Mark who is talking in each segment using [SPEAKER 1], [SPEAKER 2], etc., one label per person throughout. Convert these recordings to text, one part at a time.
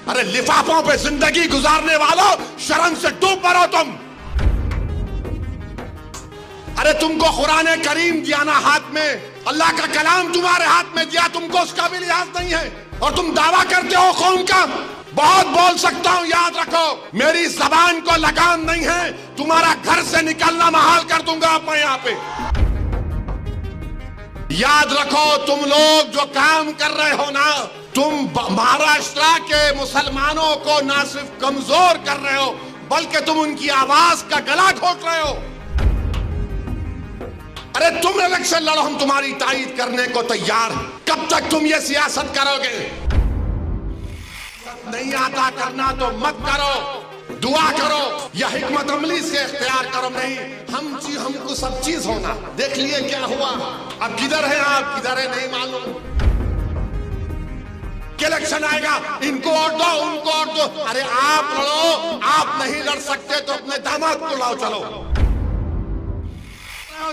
[SPEAKER 1] अरे लिफाफों पे जिंदगी गुजारने वालों, शर्म से डूब मरो तुम। अरे तुमको कुरान करीम दिया ना हाथ में, अल्लाह का कलाम तुम्हारे हाथ में दिया, तुमको उसका भी लिहाज नहीं है और तुम दावा करते हो कौम का। बहुत बोल सकता हूं, याद रखो मेरी जबान को लगाम नहीं है, तुम्हारा घर से निकलना महाल कर दूंगा मैं यहाँ पे। याद रखो तुम लोग जो काम कर रहे हो ना, तुम महाराष्ट्र के मुसलमानों को ना सिर्फ कमजोर कर रहे हो बल्कि तुम उनकी आवाज का गला घोट रहे हो। अरे तुम इलेक्शन लड़ो, हम तुम्हारी तायीद करने को तैयार हैं। कब तक तुम ये सियासत करोगे? नहीं आता करना तो मत करो, दुआ करो या हिकमत अमली से इख्तियार करो। नहीं, हमको सब चीज होना। देख लिए क्या हुआ, अब किधर है आप, किधर है नहीं मालूम। इलेक्शन आएगा, इनको वोट दो, उनको वोट दो। अरे आप लड़ो, आप नहीं लड़ सकते तो अपने दामाद को लाओ। चलो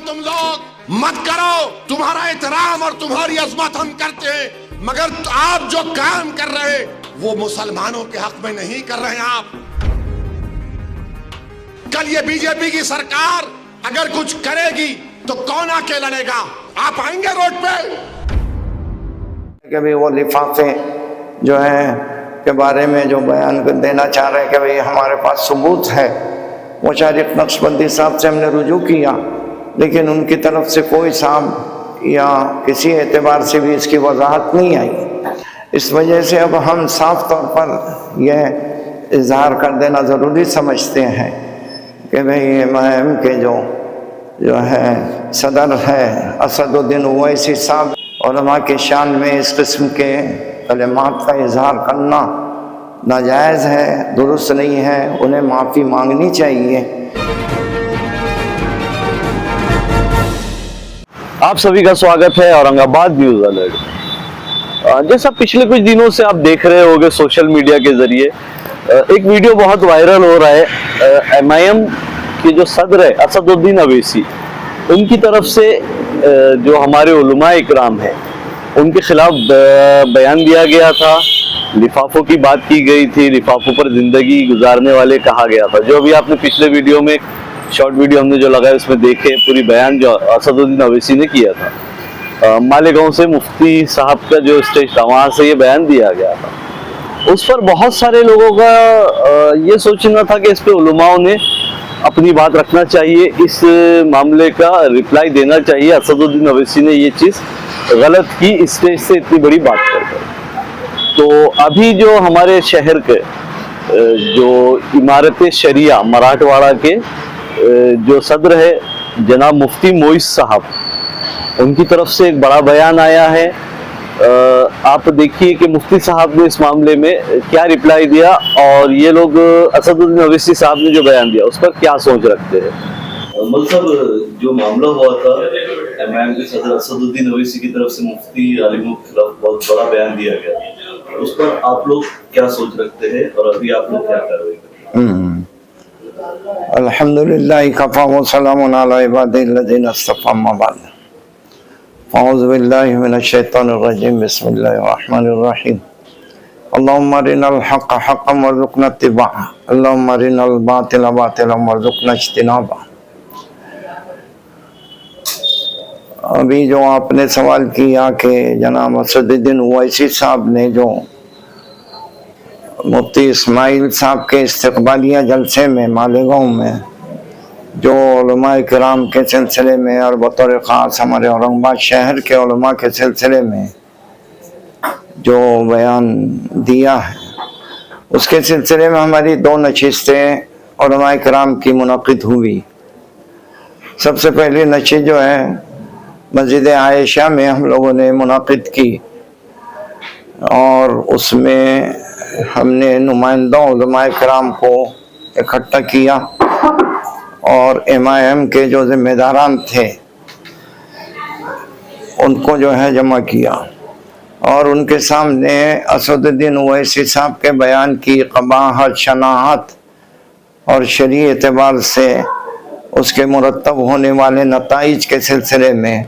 [SPEAKER 1] तुम लोग मत करो, तुम्हारा एहतराम और तुम्हारी अजमत हम करते हैं, मगर आप जो काम कर रहे वो मुसलमानों के हक में नहीं कर रहे हैं आप। कल ये बीजेपी की सरकार अगर कुछ करेगी तो कौन आके लड़ेगा? आप आएंगे रोड पे?
[SPEAKER 2] कि भाई वो लिफाफे जो है के बारे में जो बयान देना चाह रहे हैं कि भाई हमारे पास सबूत है, वो शायद नक्शबंदी साहब से हमने रुजू किया लेकिन उनकी तरफ से कोई साहब या किसी एतबार से भी इसकी वजाहत नहीं आई। इस वजह से अब हम साफ तौर पर यह इजहार कर देना ज़रूरी समझते हैं कि भाई एमआईएम के जो है सदर है असदुद्दीन ओवैसी साहब, उलमा के शान में इस किस्म के कलिमात का इजहार करना नाजायज़ है, दुरुस्त नहीं है, उन्हें माफ़ी मांगनी चाहिए।
[SPEAKER 3] आप सभी का स्वागत है औरंगाबाद न्यूज़ अलर्ट। जैसा पिछले कुछ दिनों से आप देख रहे होंगे सोशल मीडिया के जरिए एक वीडियो बहुत वायरल हो रहा है। एमआईएम के जो सदर है असदुद्दीन ओवैसी, उनकी तरफ से जो हमारे उलमा इकराम है उनके खिलाफ बयान दिया गया था, लिफाफों की बात की गई थी, लिफाफों पर जिंदगी गुजारने वाले कहा गया था। जो अभी आपने पिछले वीडियो में शॉर्ट वीडियो हमने जो लगाया उसमें देखे पूरी बयान जो असदुद्दीन ओवैसी ने किया था। मालेगांव से मुफ्ती साहब का जो स्टेज था वहाँ से ये बयान दिया गया था। उस पर बहुत सारे लोगों का ये सोचना था कि इस पे उलमाओं ने अपनी बात रखना चाहिए, इस मामले का रिप्लाई देना चाहिए। असदुद्दीन ओवैसी ने ये चीज़ गलत की स्टेज से इतनी बड़ी बात कर। तो अभी जो हमारे शहर के जो इमारत शरिया मराठवाड़ा के जो सदर है जनाब मुफ्ती मोइस साहब, उनकी तरफ से एक बड़ा बयान आया है। आप देखिए कि मुफ्ती साहब ने इस मामले में क्या रिप्लाई दिया और ये लोग असदुद्दीन ओवैसी साहब ने जो बयान दिया उस पर क्या सोच रखते हैं।
[SPEAKER 4] मतलब जो मामला हुआ था एमआईएम के सदर असदुद्दीन ओवैसी की तरफ से मुफ्ती आलिमों के खिलाफ बहुत बड़ा बयान दिया गया, उस पर आप लोग क्या सोच रखते हैं और अभी आप लोग क्या कार्रवाई करते हैं?
[SPEAKER 2] अल्हम्दुलिल्लाह कफ़ा व सलामुन अला इबादिल्लज़ीना इस्तफ़ा अम्मा बाद। अऊज़ु बिल्लाहि मिनश शैतानिर रजीम, बिस्मिल्लाहिर रहमानिर रहीम। अल्लाहुम्मा अरिनल हक़्क़ हक़्क़न वरज़ुक़ना इत्तिबाअह, अल्लाहुम्मा अरिनल बातिला बातिलन वरज़ुक़ना इज्तिनाबा। अभी जो आपने सवाल किया कि जनाब असदुद्दीन ओवैसी साहब ने जो मुफ्ती इस्माइल साहब के इस्तक़बालिया जलसे में मालेगांव में जो उलमा इकराम के सिलसिले में और बतौर ख़ास हमारे औरंगाबाद शहर के उलमा के सिलसिले में जो बयान दिया है, उसके सिलसिले में हमारी 2 नशिस्तें उलमा इकराम की मुनक़िद हुई। सबसे पहली नशिस्त जो है मस्जिद आयशा में हम लोगों ने मुनक़िद की और उसमें हमने नुमाइंदों उलमा इकराम को इकट्ठा किया और एमआईएम के जो ज़िम्मेदारान थे उनको जो है जमा किया और उनके सामने असदुद्दीन ओवैसी साहब के बयान की क़बाहत, शनाअत और शरई एतबार से उसके मुरतब होने वाले नताइज के सिलसिले में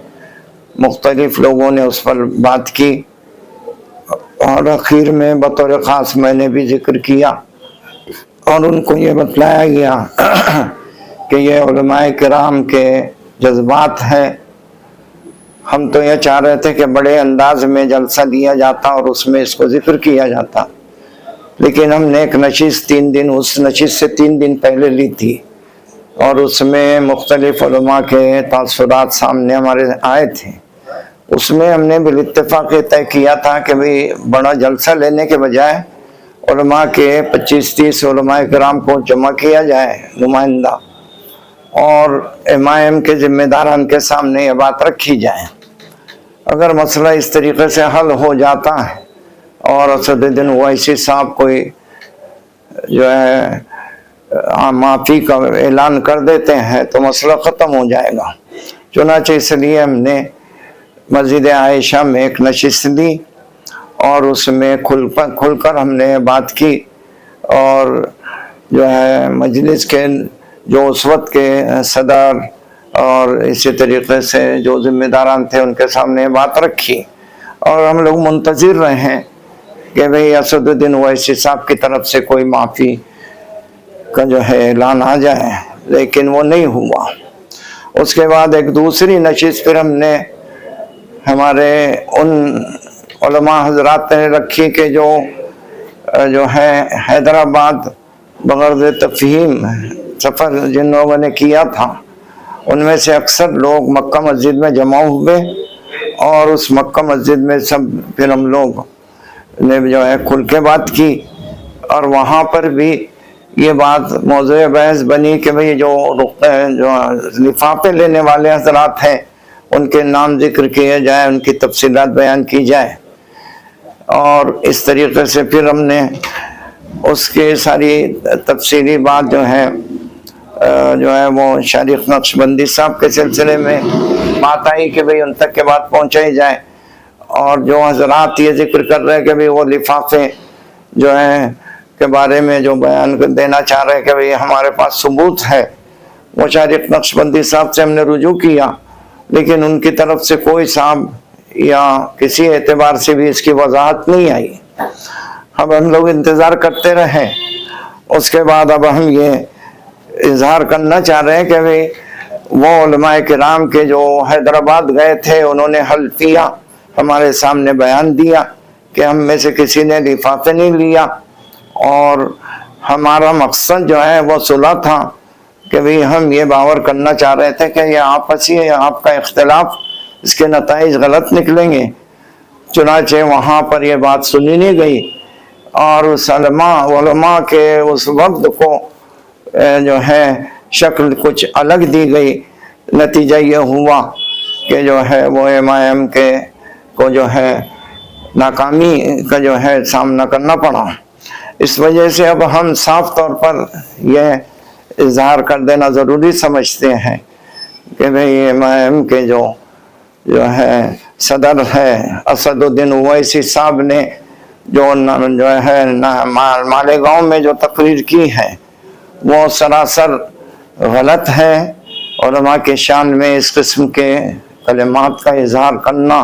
[SPEAKER 2] मुख्तलिफ लोगों ने उस पर बात की اور آخر میں بطور خاص میں نے بھی ذکر کیا اور ان کو یہ بتلایا گیا کہ یہ علماء کرام کے جذبات ہیں. ہم تو یہ چاہ رہے تھے کہ بڑے انداز میں جلسہ لیا جاتا اور اس میں اس کو ذکر کیا جاتا، لیکن ہم نے ایک نشست 3 دن اس نشست سے 3 دن پہلے لی تھی اور اس میں مختلف علماء کے تاثرات سامنے ہمارے آئے تھے. اس میں ہم نے بالاتفاق یہ طے کیا تھا کہ بھئی بڑا جلسہ لینے کے بجائے علماء کے 25-30 علماء کرام کو جمع کیا جائے نمائندہ، اور امام کے ذمہ داران کے سامنے یہ بات رکھی جائے. اگر مسئلہ اس طریقے سے حل ہو جاتا ہے اور اسدالدین اویسی صاحب کوئی جو ہے معافی کا اعلان کر دیتے ہیں تو مسئلہ ختم ہو جائے گا. چنانچہ اس لیے ہم نے مسجد عائشہ میں ایک نشست لی اور اس میں کھل کر ہم نے بات کی، اور جو ہے مجلس کے جو اس وقت کے صدر اور اسی طریقے سے جو ذمہ داران تھے ان کے سامنے بات رکھی، اور ہم لوگ منتظر رہے ہیں کہ بھئی اسدالدین اویسی صاحب کی طرف سے کوئی معافی کا جو ہے اعلان آ جائے، لیکن وہ نہیں ہوا. اس کے بعد ایک دوسری نشست پھر ہم نے ہمارے ان علماء حضرات نے رکھی کہ جو ہے حیدرآباد بغرض تفہیم سفر جن لوگوں نے کیا تھا، ان میں سے اکثر لوگ مکہ مسجد میں جمع ہوئے، اور اس مکہ مسجد میں سب پھر ہم لوگ نے جو ہے کھل کے بات کی، اور وہاں پر بھی یہ بات موضوع بحث بنی کہ بھئی جو لفافے لینے والے حضرات ہیں ان کے نام ذکر کیے جائے، ان کی تفصیلات بیان کی جائے. اور اس طریقے سے پھر ہم نے اس کے ساری تفصیلی بات جو ہے وہ شریف نقشبندی صاحب کے سلسلے میں بات آئی کہ بھئی ان تک کے بات پہنچائی جائے. اور جو حضرات یہ ذکر کر رہے ہیں کہ بھئی وہ لفافے جو ہیں کے بارے میں جو بیان دینا چاہ رہے ہیں کہ بھئی ہمارے پاس ثبوت ہے، وہ شریف نقشبندی صاحب سے ہم نے رجوع کیا، لیکن ان کی طرف سے کوئی صاحب یا کسی اعتبار سے بھی اس کی وضاحت نہیں آئی. اب ہم لوگ انتظار کرتے رہے. اس کے بعد اب ہم یہ اظہار کرنا چاہ رہے ہیں کہ بھئی وہ علماء کرام کے جو حیدرآباد گئے تھے انہوں نے حلفیہ ہمارے سامنے بیان دیا کہ ہم میں سے کسی نے لفافے نہیں لیا، اور ہمارا مقصد جو ہے وہ صلح تھا کہ بھئی ہم یہ باور کرنا چاہ رہے تھے کہ یہ آپسی ہے، آپ کا اختلاف اس کے نتائج غلط نکلیں گے. چنانچہ وہاں پر یہ بات سنی نہیں گئی، اور اس علماء کے اس وقت کو جو ہے شکل کچھ الگ دی گئی. نتیجہ یہ ہوا کہ جو ہے وہ MIM کے کو جو ہے ناکامی کا جو ہے سامنا کرنا پڑا. اس وجہ سے اب ہم صاف طور پر یہ اظہار کر دینا ضروری سمجھتے ہیں کہ بھئی MIM کے جو ہے صدر ہے اسدالدین اویسی صاحب نے جو ہے مالیگاؤں میں جو تقریر کی ہے وہ سراسر غلط ہے. علماء کے شان میں اس قسم کے کلمات کا اظہار کرنا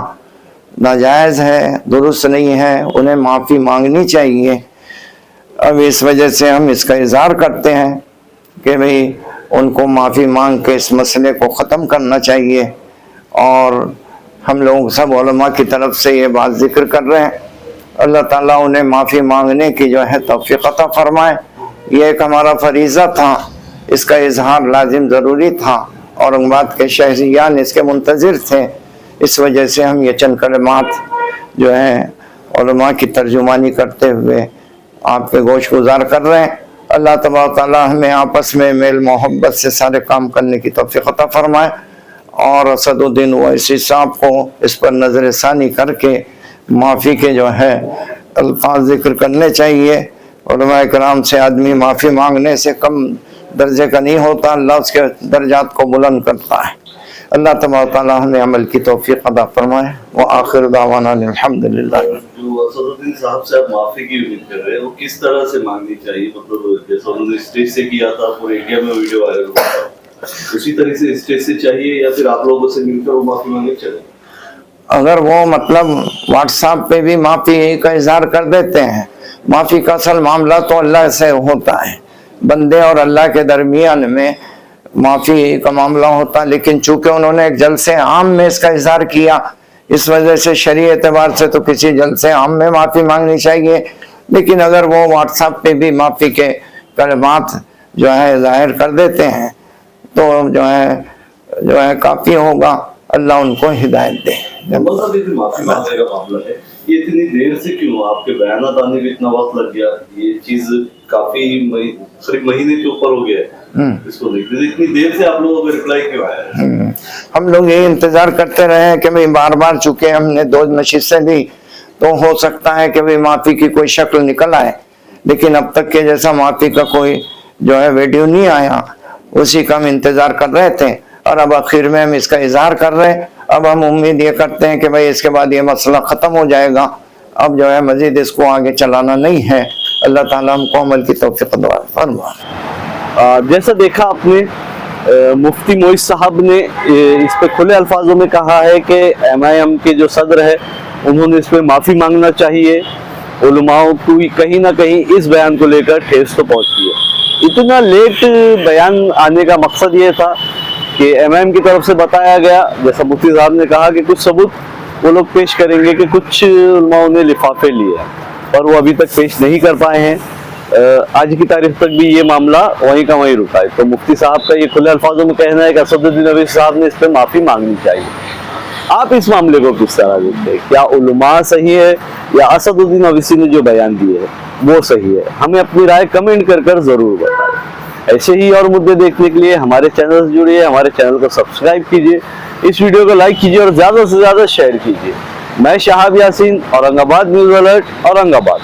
[SPEAKER 2] ناجائز ہے، درست نہیں ہے، انہیں معافی مانگنی چاہیے. اب اس وجہ سے ہم اس کا اظہار کرتے ہیں کہ بھئی ان کو معافی مانگ کے اس مسئلے کو ختم کرنا چاہیے، اور ہم لوگ سب علماء کی طرف سے یہ بات ذکر کر رہے ہیں. اللہ تعالیٰ انہیں معافی مانگنے کی جو ہے توفیق عطا فرمائے. یہ ایک ہمارا فریضہ تھا، اس کا اظہار لازم ضروری تھا، اورنگ آباد کے شہریان اس کے منتظر تھے. اس وجہ سے ہم یہ چند کلمات جو ہیں علماء کی ترجمانی کرتے ہوئے آپ کے گوش گزار کر رہے ہیں. اللہ تبارک تعالیٰ ہمیں آپس میں میل محبت سے سارے کام کرنے کی توفیق عطا فرمائے، اور اسدالدین اویسی صاحب کو اس پر نظر ثانی کر کے معافی کے جو ہے الفاظ ذکر کرنے چاہیے. علماء کرام سے آدمی معافی مانگنے سے کم درجے کا نہیں ہوتا، اللہ اس کے درجات کو بلند کرتا ہے. اللہ تبارک تعالیٰ ہمیں عمل کی توفیق عطا فرمائے. وآخر دعوانا الحمدللہ.
[SPEAKER 4] جو اسدالدین صاحب سے آپ معافی کی امید کر رہے ہیں وہ کس طرح سے مانگنی چاہیے؟ مطلب جیسا انہوں نے اسٹیج سے کیا تھا پورے انڈیا میں ویڈیو وائرل ہوا تھا، اسی طرح سے اسٹیج سے چاہیے یا پھر آپ لوگوں سے مل کر وہ معافی مانگنی چاہیے؟
[SPEAKER 2] अगर वो मतलब व्हाट्सएप पे भी माफ़ी का इजहार कर देते हैं, माफ़ी का असल मामला तो अल्लाह से होता है, बंदे और अल्लाह के दरमियान में माफ़ी का मामला होता है। लेकिन चूंकि उन्होंने एक जलसे आम में इसका इजहार किया, इस वजह से शरीय एतबार से तो किसी जलसे आम में माफ़ी मांगनी चाहिए। लेकिन अगर वो व्हाट्सएप पे भी माफ़ी के कलमात जो है जाहिर कर देते हैं तो जो है काफ़ी होगा। अल्लाह उनको हिदायत दे।
[SPEAKER 4] माफी मांगने का मामला है, ये इतनी देर से क्यों आपके बयानात आने में इतना वक्त लग गया? ये चीज काफी करीब महीने के ऊपर हो गया है इसको देखते, इतनी देर से आप लोगों को रिप्लाई क्यों आया है?
[SPEAKER 2] हम लोग ये इंतजार करते रहे हैं कि भाई बार बार चुके हमने 2 नशीसें दी तो हो सकता है कि भाई माफी की कोई शक्ल निकल आए, लेकिन अब तक के जैसा माफी का कोई जो है वीडियो नहीं आया, उसी का हम इंतजार कर रहे थे और अब आखिर में हम इसका इजहार कर रहे हैं। अब हम उम्मीद ये करते हैं कि भाई इसके बाद ये मसला ख़त्म हो जाएगा, अब जो है मजीद इसको आगे चलाना नहीं है। अल्लाह ताला हमको अमल की तौफीक अता फरमाए।
[SPEAKER 3] जैसा देखा आपने, मुफ्ती मोइज साहब ने इस पे खुले अल्फाजों में कहा है कि MIM के जो सदर है उन्होंने इस पे माफ़ी मांगना चाहिए। उलमाओं को कहीं ना कहीं इस बयान को लेकर ठेस तो पहुंची है। इतना लेट बयान आने का मकसद ये था कि MIM की तरफ से बताया गया, जैसा मुफ्ती साहब ने कहा कि कुछ सबूत वो लोग पेश करेंगे कि कुछ उलमाओं ने लिफाफे लिए हैं, पर वो अभी तक पेश नहीं कर पाए हैं। आज की तारीख तक भी ये मामला वहीं का वहीं रुका है। तो मुफ्ती साहब का ये खुले अल्फाजों में कहना है कि असदुद्दीन अवैसी साहब ने इस पर माफ़ी मांगनी चाहिए। आप इस मामले को किस तरह देखते हैं? क्या उलमा सही है या असदुद्दीन अवैसी ने जो बयान दिए है वो सही है? हमें अपनी राय कमेंट कर जरूर बताएं। ऐसे ही और मुद्दे देखने के लिए हमारे चैनल से जुड़िए, हमारे चैनल को सब्सक्राइब कीजिए, इस वीडियो को लाइक कीजिए और ज़्यादा से ज़्यादा शेयर कीजिए। मैं शहाब यासीन, औरंगाबाद न्यूज़ अलर्ट, औरंगाबाद।